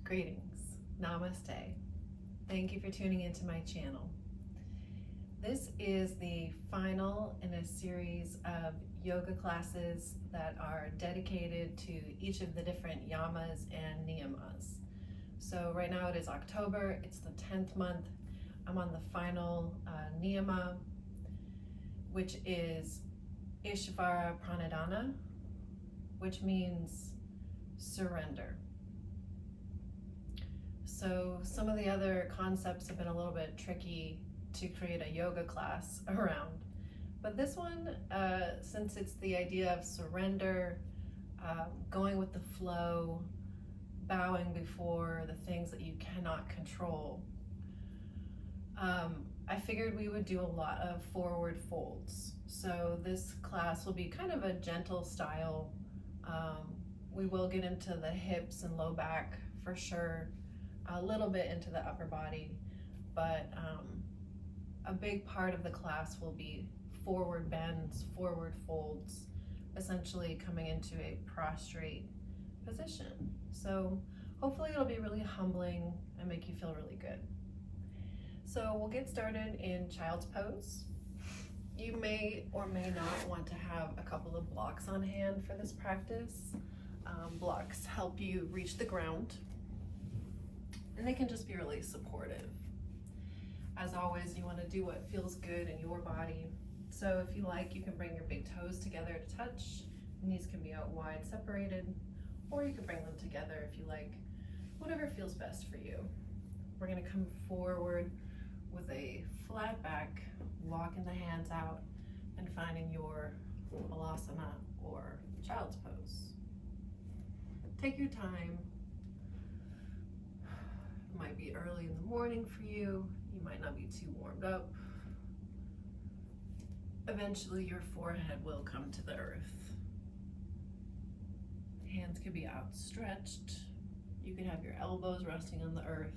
Greetings, Namaste. Thank you for tuning into my channel. This is the final in a series of yoga classes that are dedicated to each of the different Yamas and Niyamas. So right now it is October, it's the 10th month. I'm on the final Niyama, which is Ishvara Pranidhana, which means surrender. So some of the other concepts have been a little bit tricky to create a yoga class around. But this one, since it's the idea of surrender, going with the flow, bowing before the things that you cannot control, I figured we would do a lot of forward folds. So this class will be kind of a gentle style. We will get into the hips and low back for sure, a little bit into the upper body, but a big part of the class will be forward bends, forward folds, essentially coming into a prostrate position. So hopefully it'll be really humbling and make you feel really good. So we'll get started in child's pose. You may or may not want to have a couple of blocks on hand for this practice. Blocks help you reach the ground, and they can just be really supportive. As always, you want to do what feels good in your body. So if you like, you can bring your big toes together to touch. Knees can be out wide, separated, or you can bring them together if you like, whatever feels best for you. We're going to come forward with a flat back, walking the hands out, and finding your balasana or child's pose. Take your time. It might be early in the morning for you. You might not be too warmed up. Eventually your forehead will come to the earth. Hands can be outstretched. You can have your elbows resting on the earth,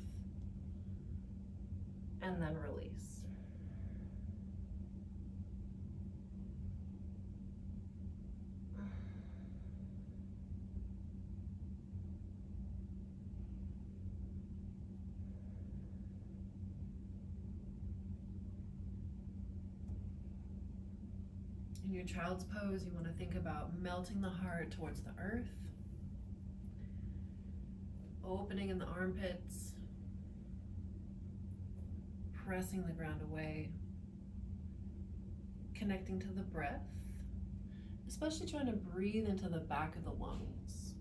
and then release. In your child's pose, you want to think about melting the heart towards the earth, opening in the armpits, pressing the ground away, connecting to the breath, especially trying to breathe into the back of the lungs.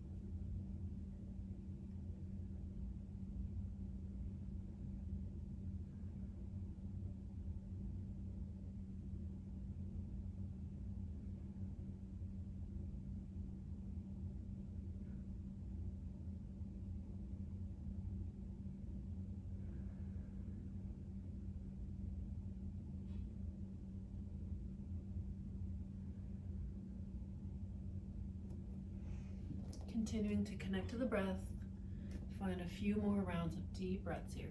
Continuing to connect to the breath, find a few more rounds of deep breaths here.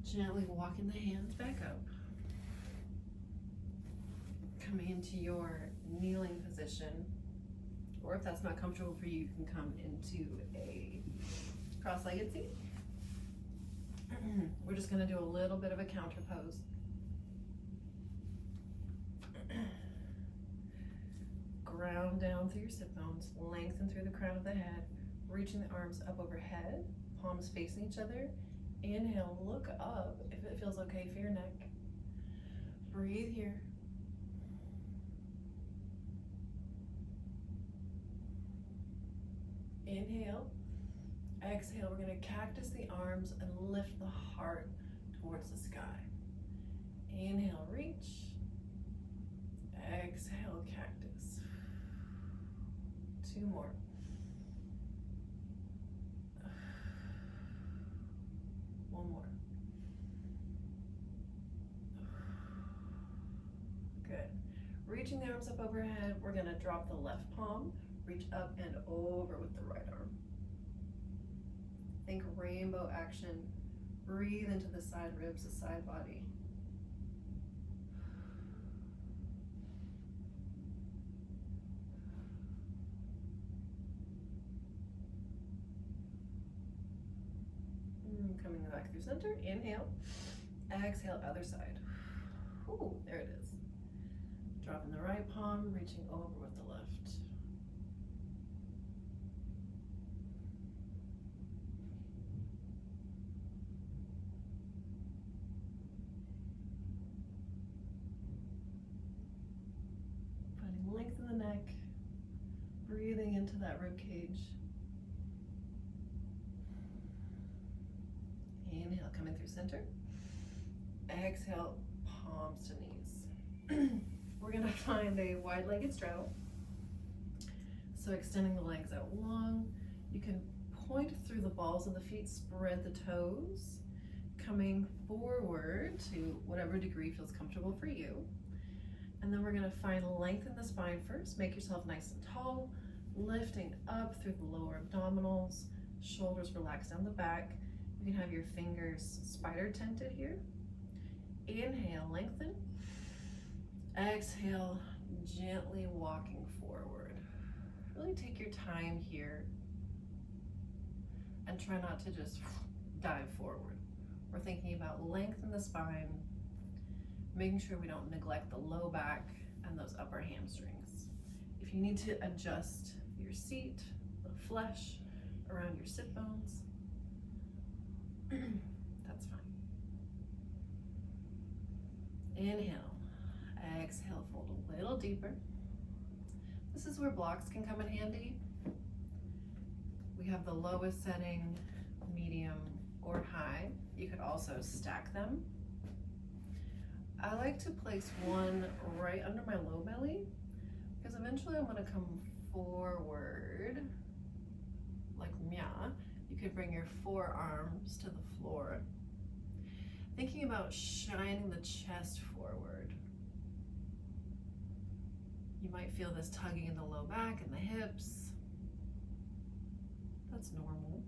Gently walking the hands back up. Coming into your kneeling position, or if that's not comfortable for you, you can come into a cross-legged seat. We're just going to do a little bit of a counter pose. Ground down through your sit bones, lengthen through the crown of the head, reaching the arms up overhead, palms facing each other. Inhale, look up if it feels okay for your neck. Breathe here. Inhale. Exhale, we're gonna cactus the arms and lift the heart towards the sky. Inhale, reach. Exhale, cactus. 2 more. One more. Good. Reaching the arms up overhead, we're gonna drop the left palm, reach up and over with the right arm. Think rainbow action. Breathe into the side ribs, the side body. Coming back through center, inhale, exhale, other side. Ooh, there it is. Dropping the right palm, reaching over with the left. Finding length in the neck, breathing into that rib cage. Inhale, coming through center. Exhale, palms to knees. We're gonna find a wide-legged straddle. So extending the legs out long. You can point through the balls of the feet, spread the toes, coming forward to whatever degree feels comfortable for you. And then we're gonna find length in the spine first. Make yourself nice and tall, lifting up through the lower abdominals, shoulders relax down the back. You can have your fingers spider tented here. Inhale, lengthen. Exhale, gently walking forward. Really take your time here and try not to just dive forward. We're thinking about length in the spine, making sure we don't neglect the low back and those upper hamstrings. If you need to adjust your seat, the flesh around your sit bones, that's fine. Inhale, exhale, fold a little deeper. This is where blocks can come in handy. We have the lowest setting, medium, or high. You could also stack them. I like to place one right under my low belly because eventually I'm going to come forward like mya. You could bring your forearms to the floor. Thinking about shining the chest forward. You might feel this tugging in the low back and the hips. That's normal.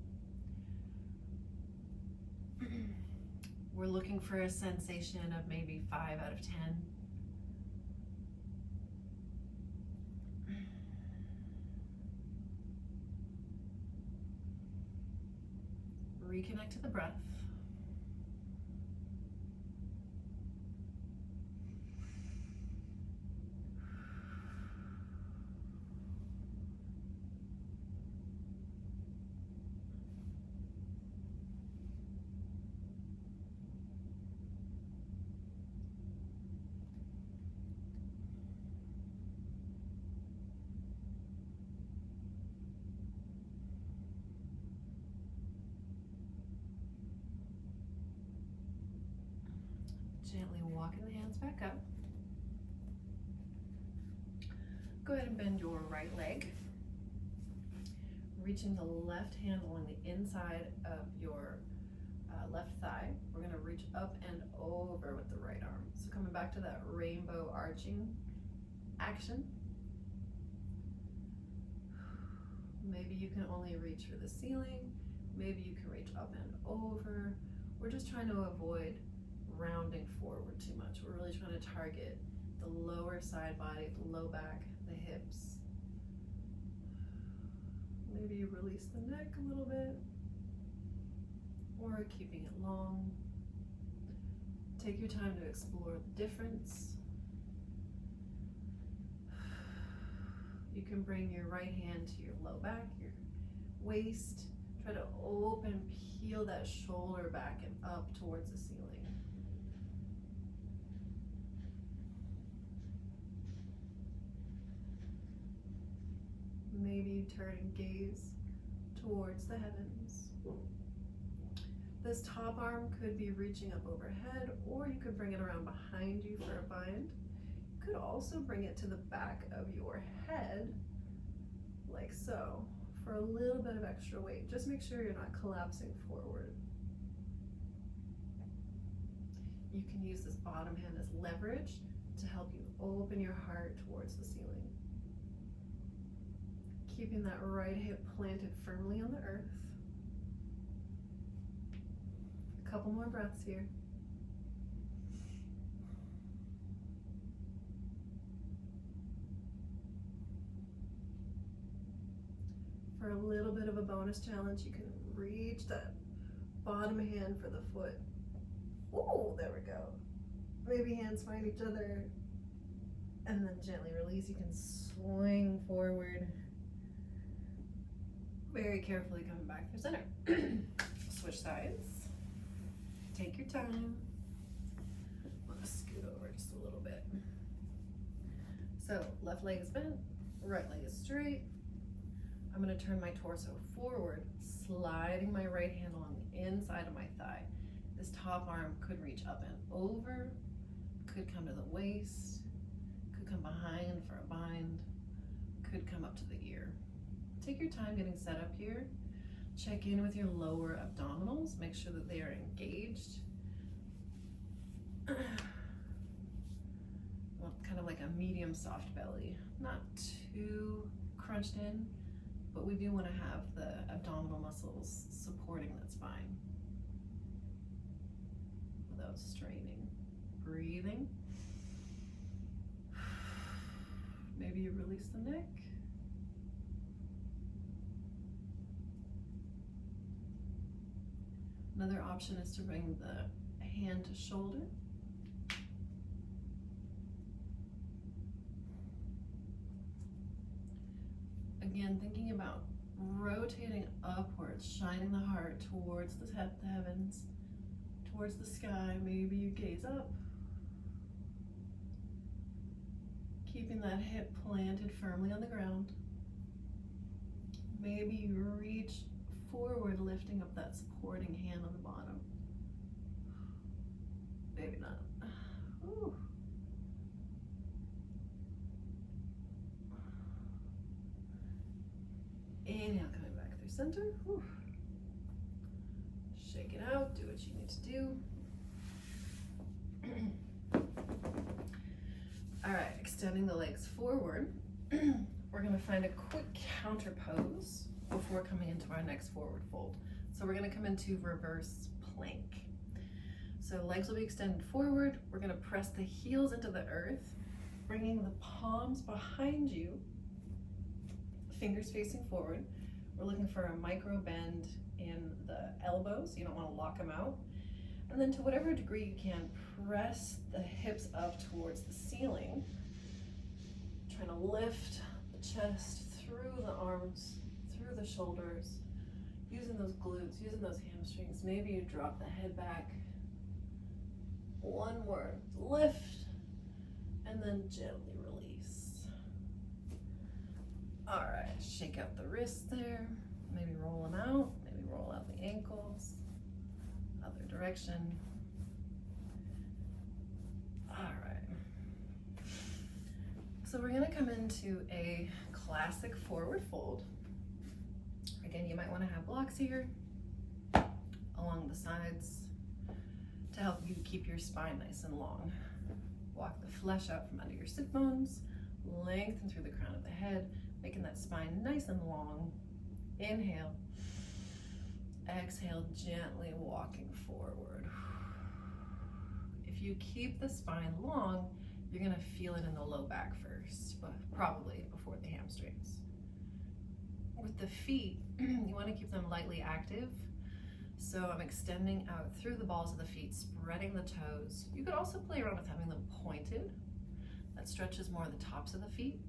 We're looking for a sensation of maybe 5 out of 10. Reconnect to the breath. Gently walking the hands back up. Go ahead and bend your right leg. Reaching the left hand along the inside of your left thigh. We're going to reach up and over with the right arm. So coming back to that rainbow arching action. Maybe you can only reach for the ceiling. Maybe you can reach up and over. We're just trying to avoid rounding forward too much. We're really trying to target the lower side body, the low back, the hips. Maybe you release the neck a little bit, or keeping it long. Take your time to explore the difference. You can bring your right hand to your low back, your waist. Try to open, peel that shoulder back and up towards the ceiling. Maybe turn and gaze towards the heavens. This top arm could be reaching up overhead, or you could bring it around behind you for a bind. You could also bring it to the back of your head, like so, for a little bit of extra weight. Just make sure you're not collapsing forward. You can use this bottom hand as leverage to help you open your heart towards the ceiling. Keeping that right hip planted firmly on the earth. A couple more breaths here. For a little bit of a bonus challenge, you can reach that bottom hand for the foot. Oh, there we go. Maybe hands find each other, and then gently release. You can swing forward. Very carefully coming back through center. Switch sides. Take your time. I'm gonna scoot over just a little bit. So left leg is bent, right leg is straight. I'm gonna turn my torso forward, sliding my right hand along the inside of my thigh. This top arm could reach up and over, could come to the waist, could come behind for a bind, could come up to the ear. Take your time getting set up here. Check in with your lower abdominals, make sure that they are engaged. Well, kind of like a medium soft belly, not too crunched in, but we do want to have the abdominal muscles supporting that spine without straining. Breathing. Maybe you release the neck. Another option is to bring the hand to shoulder. Again, thinking about rotating upwards, shining the heart towards the heavens, towards the sky. Maybe you gaze up. Keeping that hip planted firmly on the ground. Maybe you reach forward, lifting up that supporting hand on the bottom. Maybe not. Ooh. Inhale, coming back through center. Whew. Shake it out, do what you need to do. All right, extending the legs forward. We're gonna find a quick counter pose before coming into our next forward fold. So we're gonna come into reverse plank. So legs will be extended forward. We're gonna press the heels into the earth, bringing the palms behind you, fingers facing forward. We're looking for a micro bend in the elbows. You don't want to lock them out. And then to whatever degree you can, press the hips up towards the ceiling. Trying to lift the chest through the arms, through the shoulders, using those glutes, using those hamstrings. Maybe you drop the head back. One more lift, and then gently release. All right, shake out the wrists there. Maybe roll them out. Maybe roll out the ankles. Other direction. All right. So we're gonna come into a classic forward fold. Again, you might want to have blocks here along the sides to help you keep your spine nice and long. Walk the flesh out from under your sit bones, lengthen through the crown of the head, making that spine nice and long. Inhale. Exhale, gently walking forward. If you keep the spine long, you're gonna feel it in the low back first, but probably before the hamstrings. With the feet, you wanna keep them lightly active. So I'm extending out through the balls of the feet, spreading the toes. You could also play around with having them pointed. That stretches more the tops of the feet.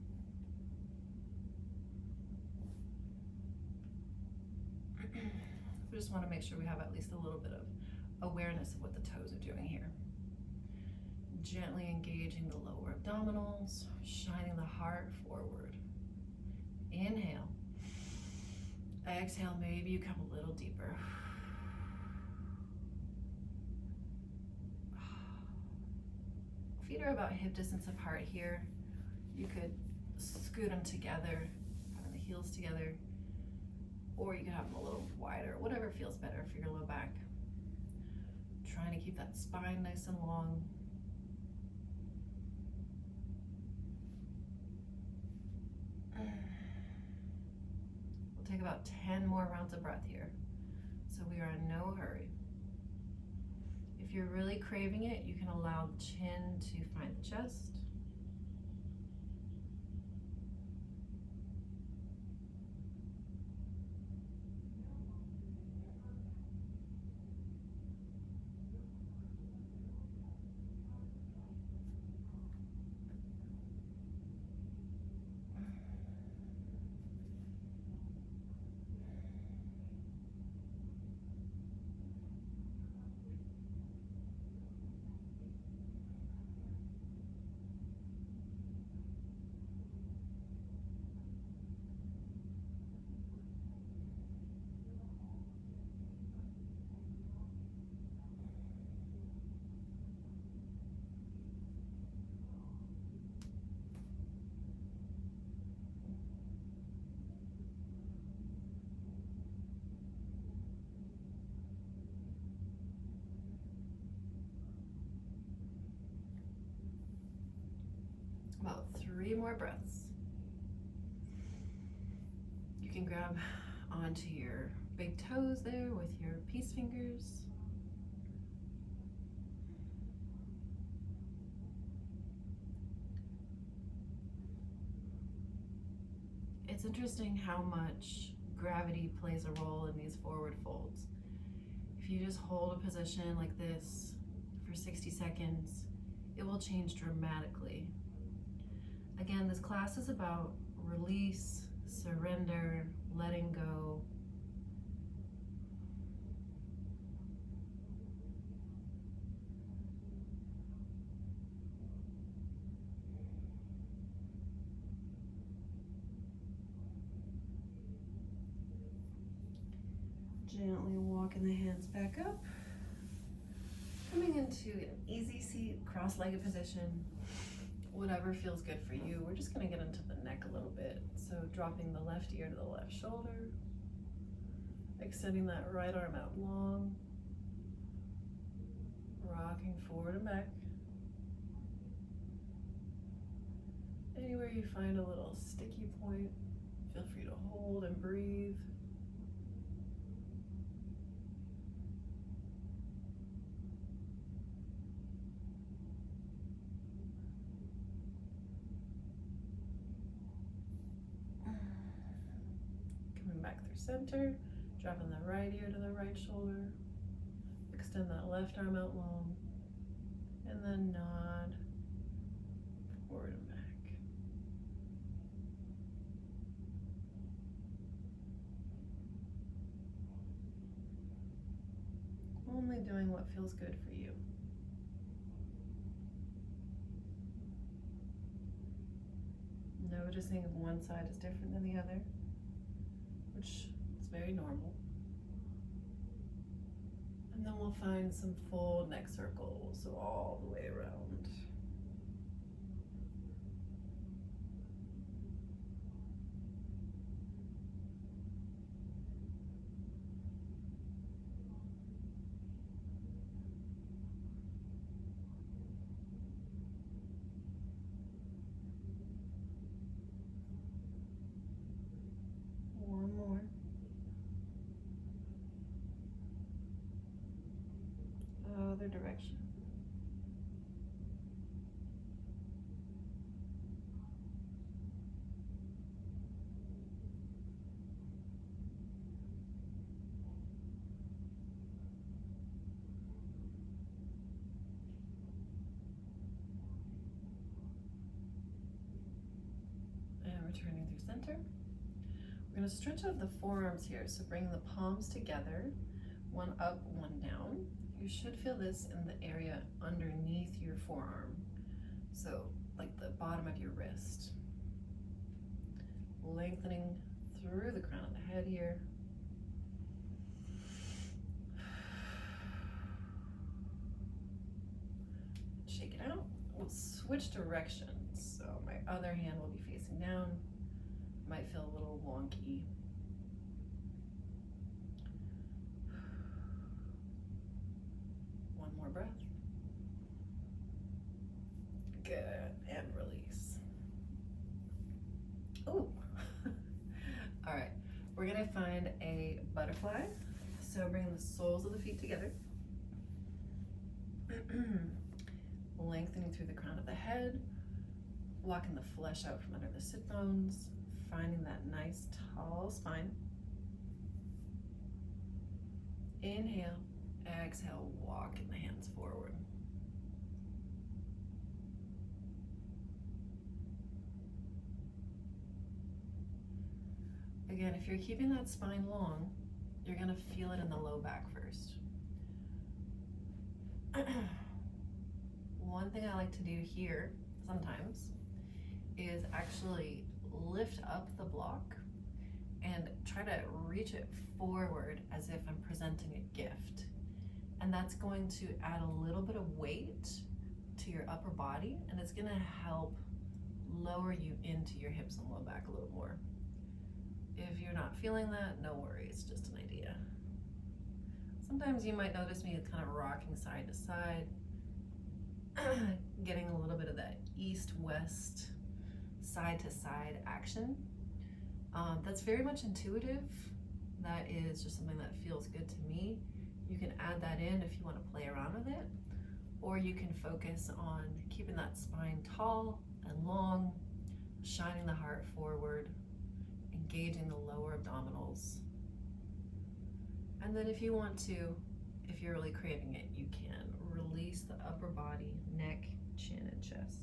We just want to make sure we have at least a little bit of awareness of what the toes are doing here. Gently engaging the lower abdominals, shining the heart forward. Inhale. Exhale, maybe you come a little deeper. Feet are about hip distance apart here. You could scoot them together, having the heels together, or you could have them a little wider, whatever feels better for your low back. Trying to keep that spine nice and long. We'll take about 10 more rounds of breath here. So we are in no hurry. If you're really craving it, you can allow the chin to find the chest. About 3 more breaths. You can grab onto your big toes there with your peace fingers. It's interesting how much gravity plays a role in these forward folds. If you just hold a position like this for 60 seconds, it will change dramatically. Again, this class is about release, surrender, letting go. Gently walking the hands back up. Coming into an easy seat, cross-legged position. Whatever feels good for you. We're just gonna get into the neck a little bit. So dropping the left ear to the left shoulder, extending that right arm out long, rocking forward and back. Anywhere you find a little sticky point, feel free to hold and breathe. Back through center, dropping the right ear to the right shoulder, extend that left arm out long, and then nod forward and back. Only doing what feels good for you. Noticing if one side is different than the other, which is very normal. And then we'll find some full neck circles, so all the way around. One more. Other direction. And returning through center. We're going to stretch out the forearms here, so bring the palms together, one up, one down. You should feel this in the area underneath your forearm, so like the bottom of your wrist. Lengthening through the crown of the head here. switch directions. So my other hand will be facing down. Might feel a little wonky. One more breath. Good, and release. Ooh. All right, we're gonna find a butterfly. So bring the soles of the feet together. Lengthening through the crown of the head, walking the flesh out from under the sit bones, finding that nice tall spine. Inhale, exhale, walking the hands forward. Again, if you're keeping that spine long, you're gonna feel it in the low back first. One thing I like to do here sometimes is actually lift up the block and try to reach it forward as if I'm presenting a gift. And that's going to add a little bit of weight to your upper body, and it's gonna help lower you into your hips and low back a little more. If you're not feeling that, no worries, just an idea. Sometimes you might notice me kind of rocking side to side, getting a little bit of that east-west, side-to-side action. That's very much intuitive. That is just something that feels good to me. You can add that in if you want to play around with it, or you can focus on keeping that spine tall and long, shining the heart forward, engaging the lower abdominals. And then if you want to, if you're really craving it, you can release the upper body, neck, chin, and chest.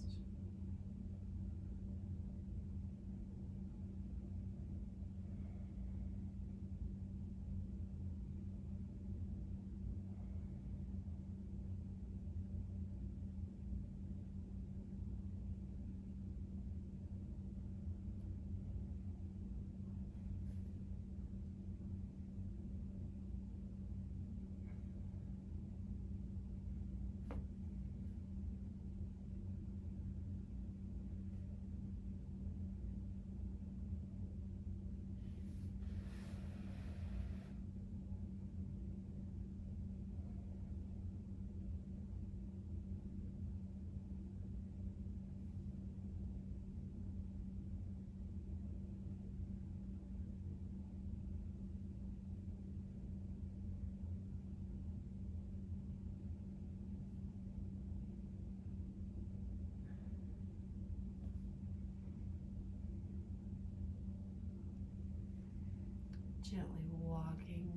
Gently walking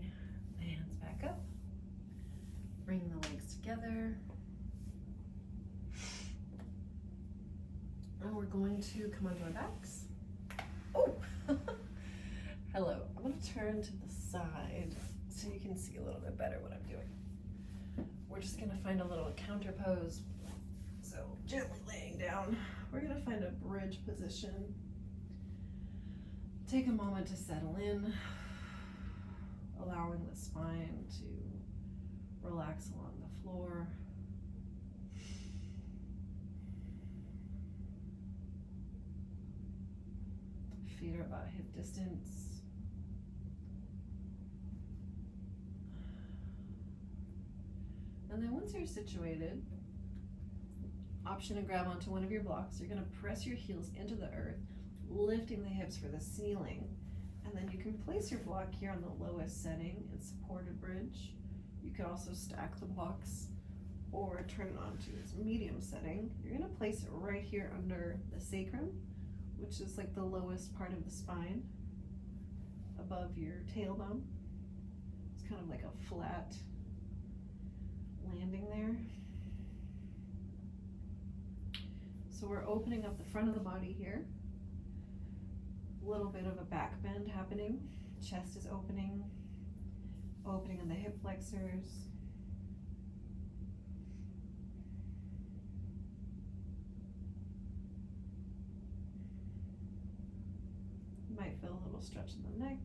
the hands back up, bringing the legs together. And we're going to come onto our backs. Oh, hello. I'm going to turn to the side so you can see a little bit better what I'm doing. We're just going to find a little counter pose. So gently laying down, we're going to find a bridge position. Take a moment to settle in, allowing the spine to relax along the floor. Feet are about hip distance. And then once you're situated, option to grab onto one of your blocks. You're going to press your heels into the earth, lifting the hips for the ceiling. And then you can place your block here on the lowest setting in supported bridge. You could also stack the blocks or turn it on to its medium setting. You're going to place it right here under the sacrum, which is like the lowest part of the spine above your tailbone. It's kind of like a flat landing there. So we're opening up the front of the body here. A little bit of a back bend happening. Chest is opening in the hip flexors. You might feel a little stretch in the neck.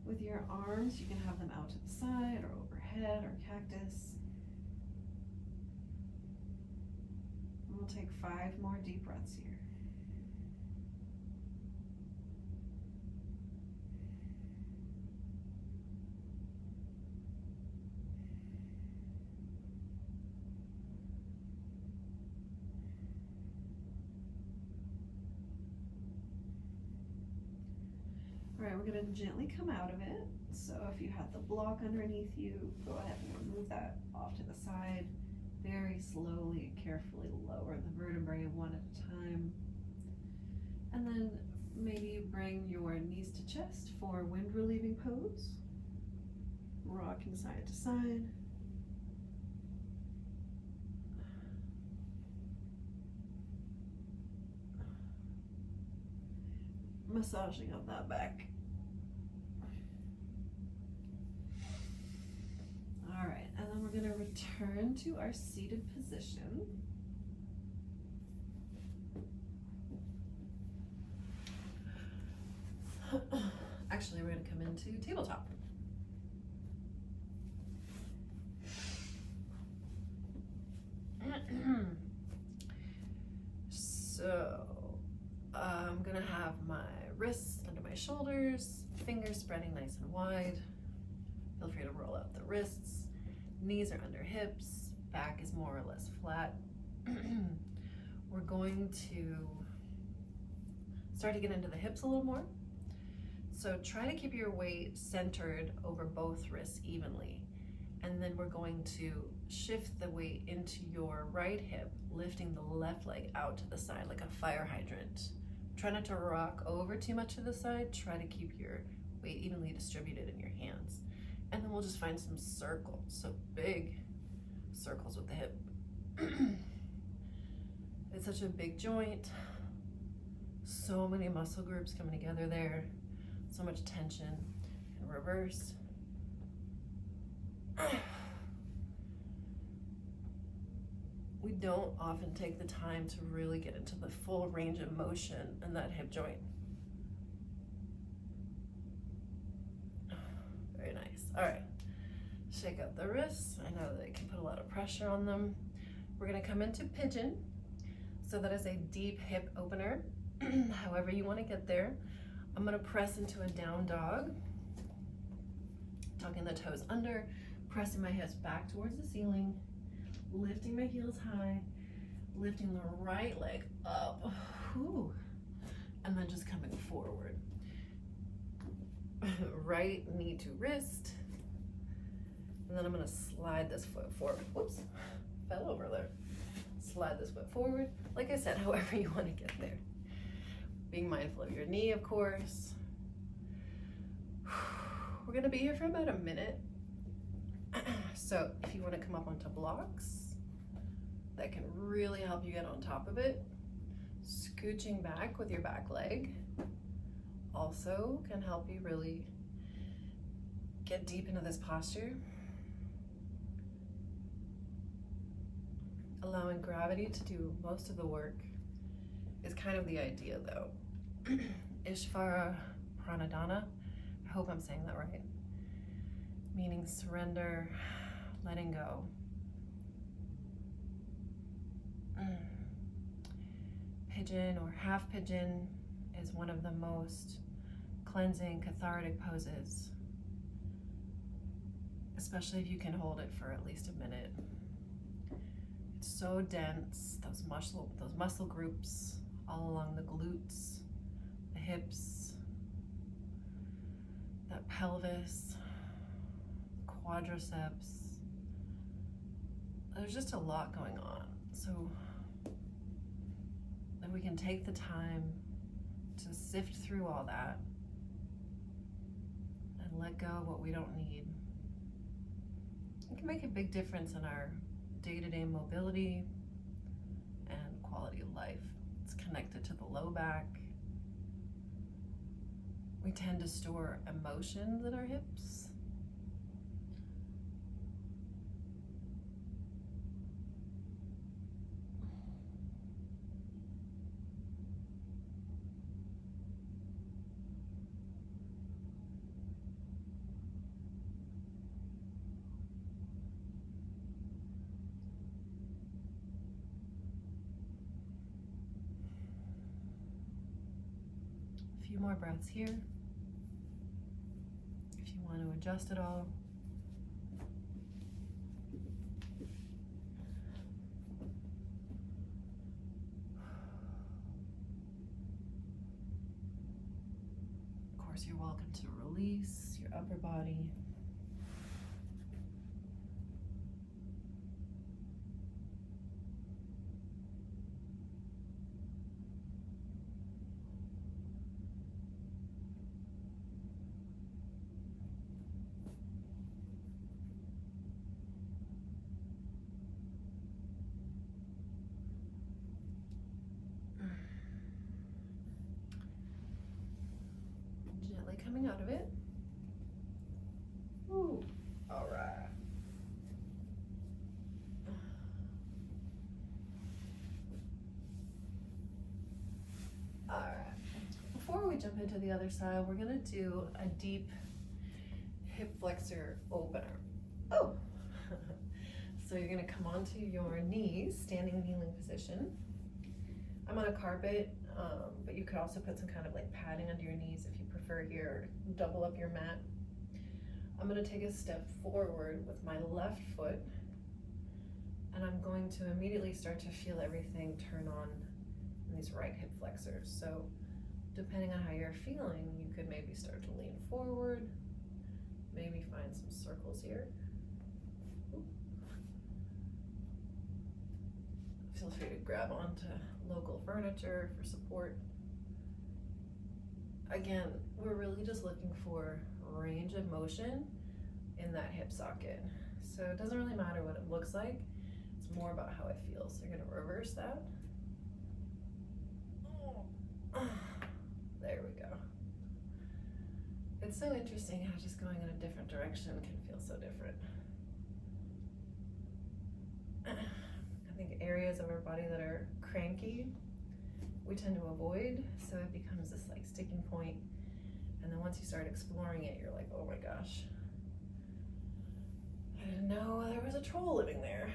With your arms, you can have them out to the side or overhead or cactus. we'll take 5 more deep breaths here. All right, we're gonna gently come out of it. So if you had the block underneath you, go ahead and move that off to the side. Very slowly and carefully lower the vertebrae one at a time. And then maybe bring your knees to chest for wind relieving pose. Rocking side to side. Massaging up that back. All right, and then we're going to return to our seated position. Actually, we're going to come into tabletop. So, I'm going to have my wrists under my shoulders, fingers spreading nice and wide. Feel free to roll out the wrists. Knees are under hips, back is more or less flat. We're going to start to get into the hips a little more. So try to keep your weight centered over both wrists evenly. And then we're going to shift the weight into your right hip, lifting the left leg out to the side like a fire hydrant. Try not to rock over too much to the side. Try to keep your weight evenly distributed in your hands. And then we'll just find some circles. So big circles with the hip. It's such a big joint. So many muscle groups coming together there. So much tension. And reverse. We don't often take the time to really get into the full range of motion in that hip joint. Very nice. All right, shake out the wrists. I know that it can put a lot of pressure on them. We're gonna come into pigeon. So that is a deep hip opener. However you wanna get there. I'm gonna press into a down dog. Tucking the toes under, pressing my hips back towards the ceiling, lifting my heels high, lifting the right leg up, whew, and then just coming forward. Right knee to wrist, and then I'm gonna slide this foot forward. Whoops, fell over there. Slide this foot forward. Like I said, however you wanna get there. Being mindful of your knee, of course. We're gonna be here for about a minute. So if you wanna come up onto blocks, that can really help you get on top of it. Scooching back with your back leg also can help you really get deep into this posture. Allowing gravity to do most of the work is kind of the idea though. Ishvara Pranidhana, I hope I'm saying that right. Meaning surrender, letting go. Pigeon or half pigeon is one of the most cleansing, cathartic poses, especially if you can hold it for at least a minute. It's so dense, those muscle groups all along the glutes, the hips, that pelvis, quadriceps. There's just a lot going on. So if we can take the time to sift through all that and let go of what we don't need, it can make a big difference in our day-to-day mobility and quality of life. It's connected to the low back. We tend to store emotions in our hips. few more breaths here. If you want to adjust it all. Of course, you're welcome to release your upper body. Coming out of it. Ooh, all right. All right. Before we jump into the other side, we're gonna do a deep hip flexor opener. Oh. So you're gonna come onto your knees, standing kneeling position. I'm on a carpet, but you could also put some kind of like padding under your knees if you prefer here, double up your mat. I'm gonna take a step forward with my left foot, and I'm going to immediately start to feel everything turn on in these right hip flexors. So depending on how you're feeling, you could maybe start to lean forward, maybe find some circles here. Feel free to grab onto local furniture for support. Again, we're really just looking for range of motion in that hip socket. So it doesn't really matter what it looks like, it's more about how it feels. So you're gonna reverse that. There we go. It's so interesting how just going in a different direction can feel so different. I think areas of our body that are cranky, we tend to avoid, so it becomes this like sticking point. And then once you start exploring it, you're like, oh my gosh, I didn't know there was a troll living there.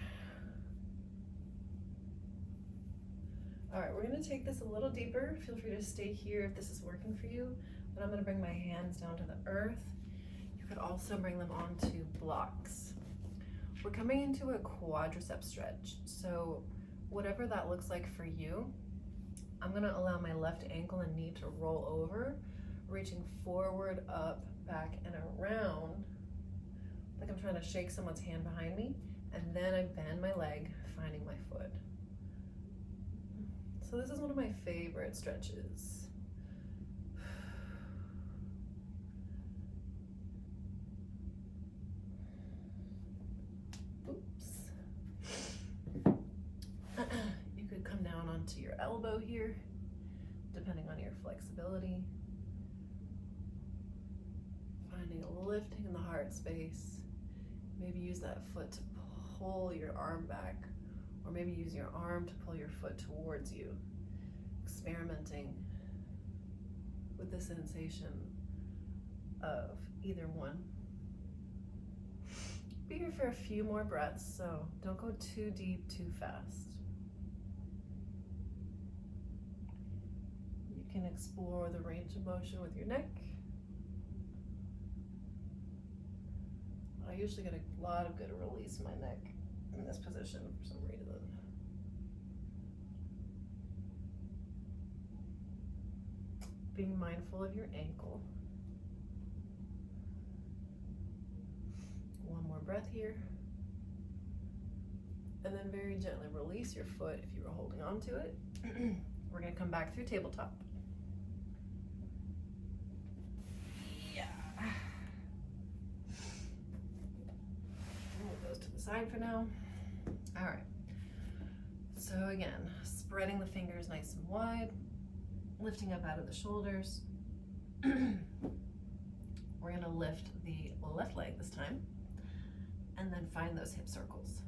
All right, we're gonna take this a little deeper. Feel free to stay here if this is working for you, but I'm gonna bring my hands down to the earth. You could also bring them onto blocks. We're coming into a quadricep stretch, so whatever that looks like for you, I'm gonna allow my left ankle and knee to roll over, reaching forward, up, back, and around, like I'm trying to shake someone's hand behind me, and then I bend my leg, finding my foot. So this is one of my favorite stretches. You could come down onto your elbow here, depending on your flexibility. Finding a lifting in the heart space. Maybe use that foot to pull your arm back, or maybe use your arm to pull your foot towards you. Experimenting with the sensation of either one. Be here for a few more breaths, so don't go too deep, too fast. You can explore the range of motion with your neck. I usually get a lot of good release in my neck in this position for some reason. Being mindful of your ankle. One more breath here. And then very gently release your foot if you were holding on to it. We're gonna come back through tabletop. Yeah. Move those to the side for now. All right. So again, spreading the fingers nice and wide, lifting up out of the shoulders. We're gonna lift the left leg this time, and then find those hip circles.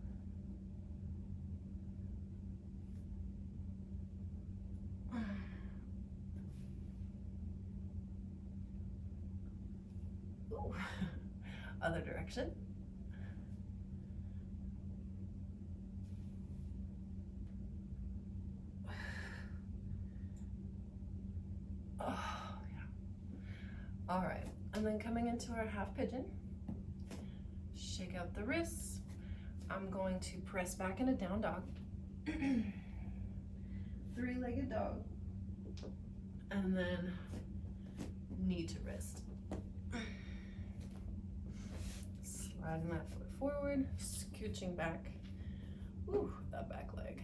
Ooh. Other direction. Oh, yeah. All right, and then coming into our half pigeon, shake out the wrists. I'm going to press back into down dog. Three-legged dog. And then knee to wrist. Sliding that foot forward, scooching back. Ooh, that back leg.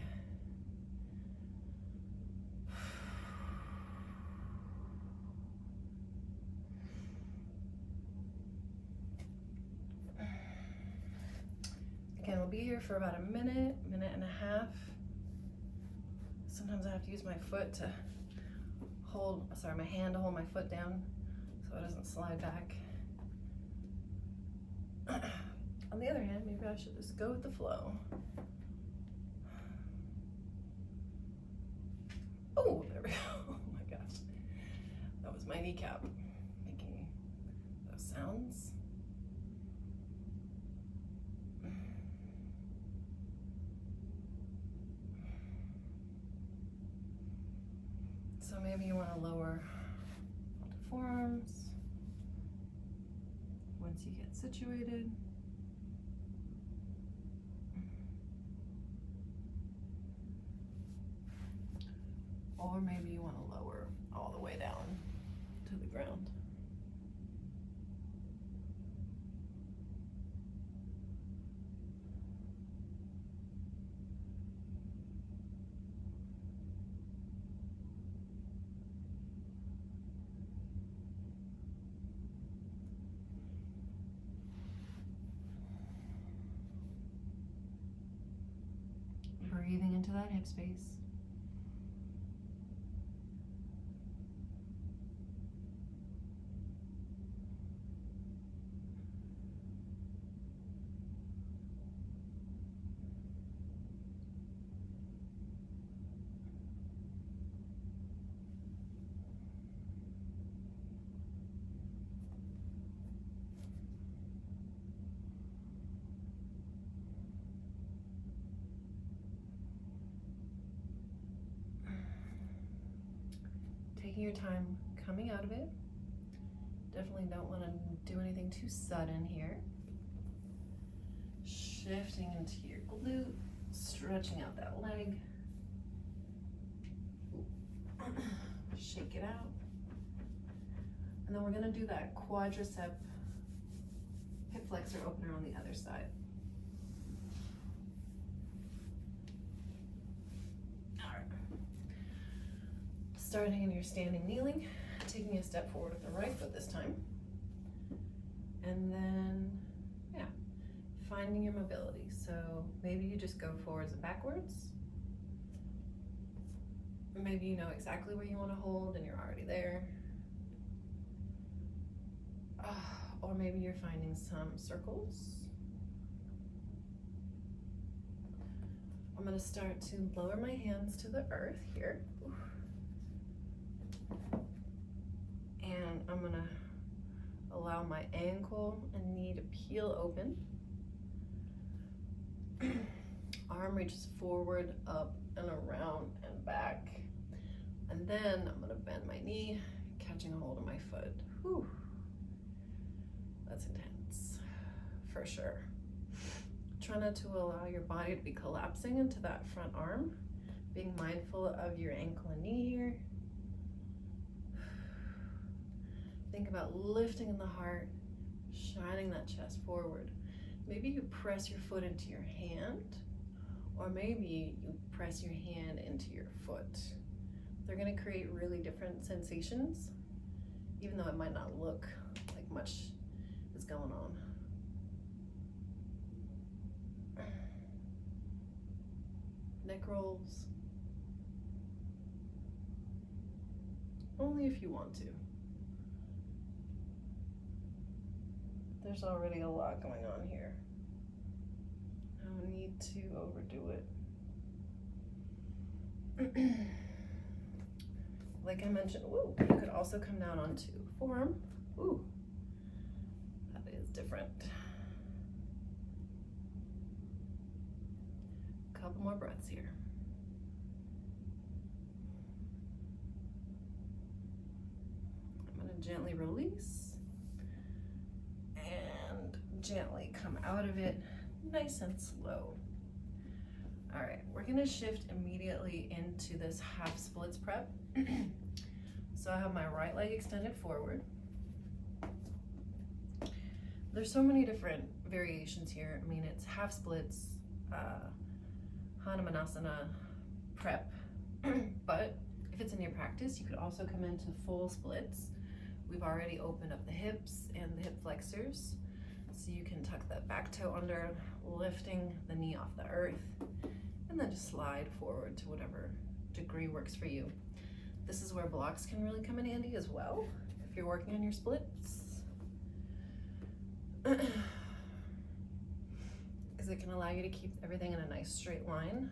Again, we'll be here for about a minute, minute and a half. Sometimes I have to use my foot to my hand to hold my foot down so it doesn't slide back. On the other hand, maybe I should just go with the flow. Oh, there we go. Oh my gosh. That was my kneecap making those sounds. So maybe you want to lower the forearms once you get situated. Or maybe you want to lower all the way down to the ground. Breathing into that hip space. Taking your time coming out of it. Definitely don't want to do anything too sudden here. Shifting into your glute, stretching out that leg. Shake it out. And then we're going to do that quadricep hip flexor opener on the other side. Starting in your standing kneeling, taking a step forward with the right foot this time. And then, yeah, finding your mobility. So maybe you just go forwards and backwards. Maybe you know exactly where you want to hold and you're already there. Or maybe you're finding some circles. I'm going to start to lower my hands to the earth here. And I'm gonna allow my ankle and knee to peel open. Arm reaches forward, up and around and back. And then I'm gonna bend my knee, catching a hold of my foot. Whew. That's intense, for sure. Try not to allow your body to be collapsing into that front arm. Being mindful of your ankle and knee here. Think about lifting in the heart, shining that chest forward. Maybe you press your foot into your hand, or maybe you press your hand into your foot. They're going to create really different sensations, even though it might not look like much is going on. Neck rolls. Only if you want to. There's already a lot going on here. No need to overdo it. Like I mentioned, ooh, you could also come down onto forearm. Ooh, that is different. Couple more breaths here. I'm gonna gently release and gently come out of it, nice and slow. All right, we're gonna shift immediately into this half splits prep. So I have my right leg extended forward. There's so many different variations here. I mean, it's half splits, Hanumanasana prep, but if it's in your practice, you could also come into full splits. We've already opened up the hips and the hip flexors, so you can tuck that back toe under, lifting the knee off the earth, and then just slide forward to whatever degree works for you. This is where blocks can really come in handy as well, if you're working on your splits. Because it can allow you to keep everything in a nice straight line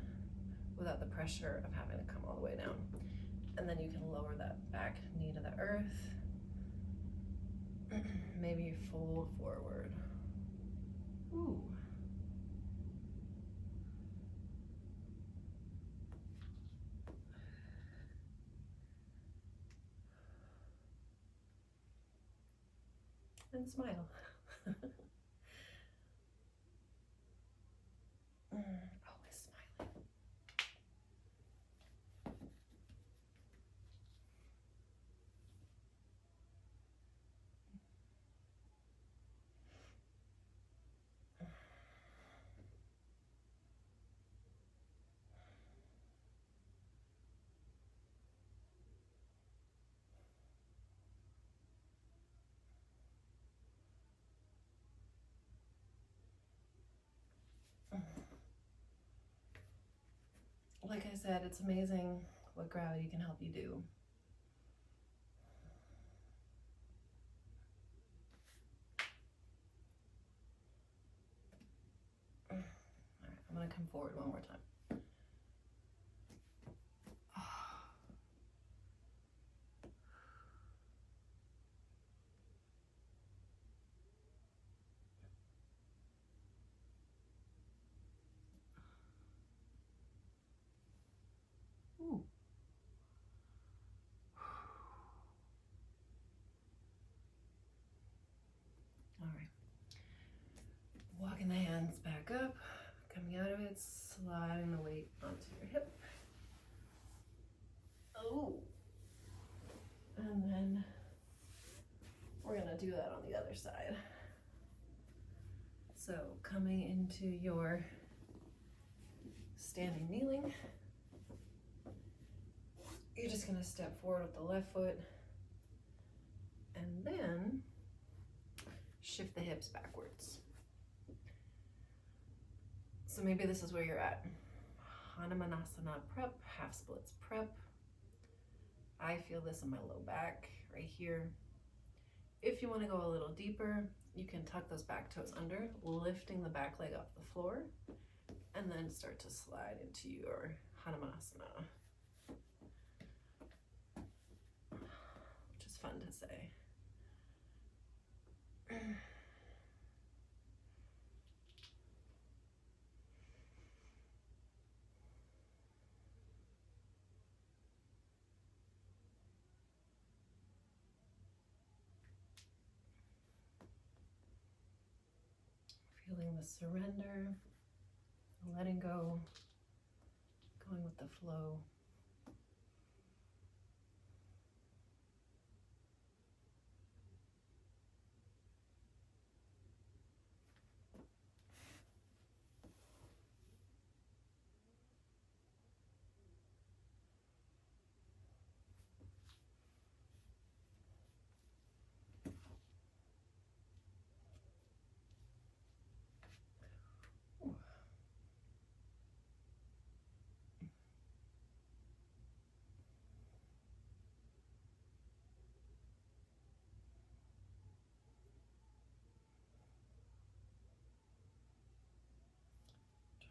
without the pressure of having to come all the way down. And then you can lower that back knee to the earth. Maybe you fold forward. Ooh. And smile. Always smiling. Like I said, it's amazing what gravity can help you do. All right, I'm gonna come forward one more time. Ooh. All right. Walking the hands back up, coming out of it, sliding the weight onto your hip. Oh. And then we're gonna do that on the other side. So coming into your standing kneeling, you're just gonna step forward with the left foot and then shift the hips backwards. So maybe this is where you're at. Hanumanasana prep, half splits prep. I feel this in my low back right here. If you want to go a little deeper, you can tuck those back toes under, lifting the back leg off the floor, and then start to slide into your Hanumanasana, which is fun to say. Feeling the surrender, letting go, going with the flow.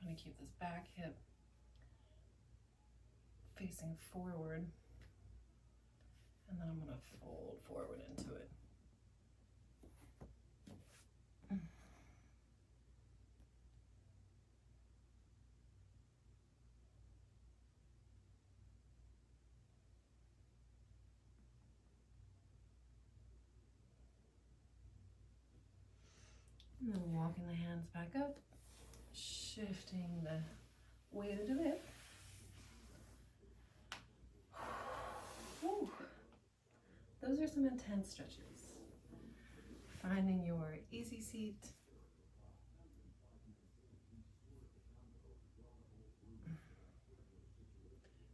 Trying to keep this back hip facing forward, and then I'm going to fold forward into it. And then walking the hands back up, shifting the weight of the hip. Whew. Those are some intense stretches. Finding your easy seat.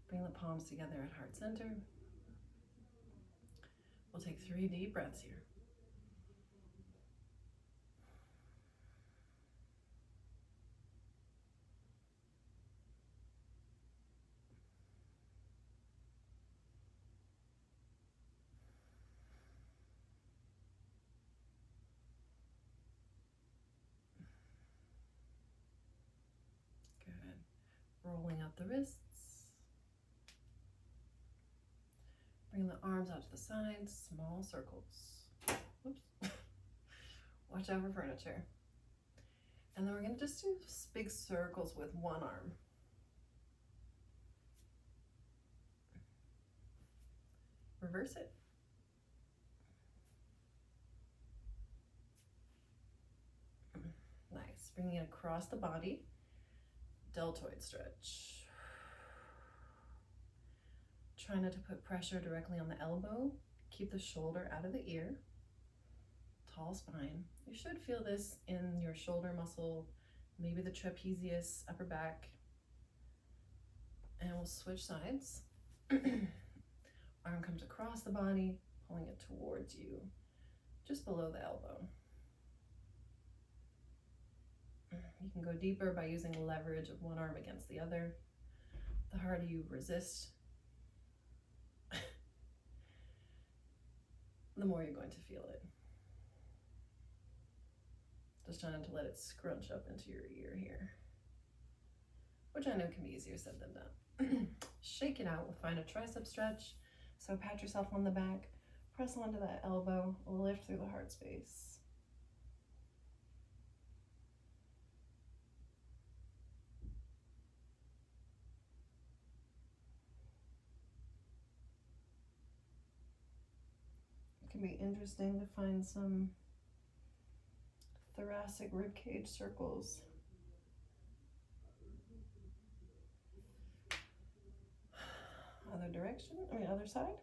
Bring the palms together at heart center. We'll take 3 deep breaths here. Good. Rolling up the wrists. Bring the arms out to the sides, small circles. Whoops. Watch out for furniture. And then we're going to just do big circles with one arm. Reverse it. Nice. Bringing it across the body. Deltoid stretch. Try not to put pressure directly on the elbow. Keep the shoulder out of the ear. Tall spine. You should feel this in your shoulder muscle, maybe the trapezius, upper back. And we'll switch sides. Arm comes across the body, pulling it towards you, just below the elbow. You can go deeper by using leverage of one arm against the other. The harder you resist, the more you're going to feel it. Just trying to let it scrunch up into your ear here, which I know can be easier said than done. Shake it out. We'll find a tricep stretch. So pat yourself on the back, press onto that elbow, lift through the heart space. It can be interesting to find some thoracic ribcage circles. Other direction, other side.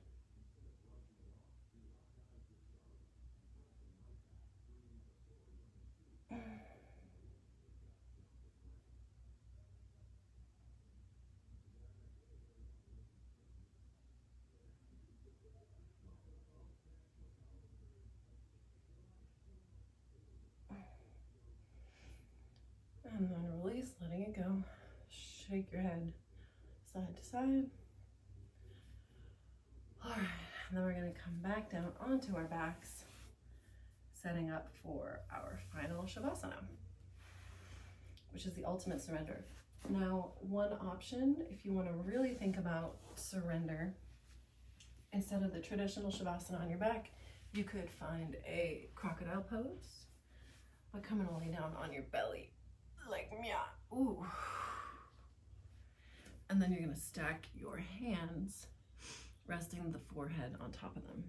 And then release, letting it go. Shake your head side to side. All right, and then we're going to come back down onto our backs, setting up for our final Shavasana, which is the ultimate surrender. Now, one option, if you want to really think about surrender, instead of the traditional Shavasana on your back, you could find a crocodile pose, but come and lay down on your belly, like meow. Ooh. And then you're going to stack your hands, resting the forehead on top of them.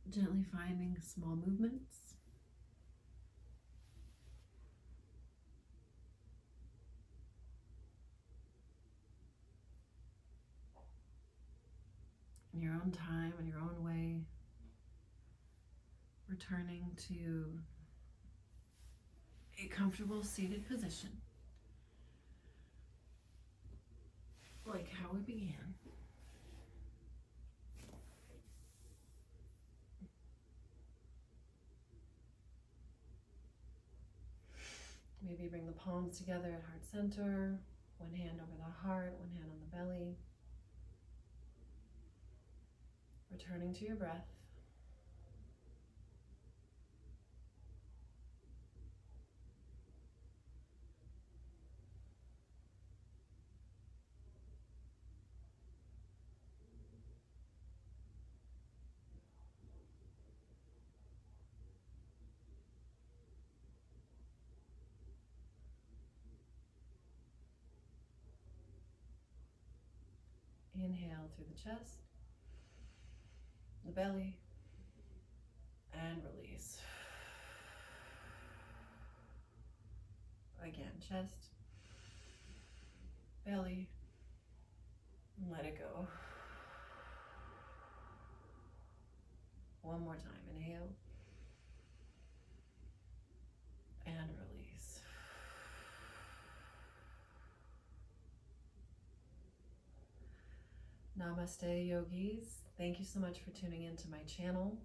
Gently finding small movements. In your own time, in your own way, returning to a comfortable seated position, like how we began. Maybe bring the palms together at heart center, one hand over the heart, one hand on the belly. Returning to your breath. Inhale through the chest, the belly, and release. Again, chest, belly, and let it go. One more time. Inhale and release. Namaste, yogis. Thank you so much for tuning into my channel.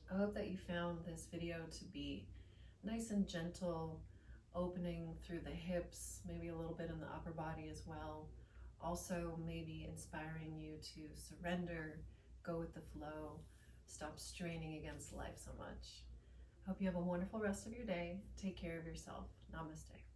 I hope that you found this video to be nice and gentle, opening through the hips, maybe a little bit in the upper body as well. Also maybe inspiring you to surrender, go with the flow, stop straining against life so much. Hope you have a wonderful rest of your day. Take care of yourself. Namaste.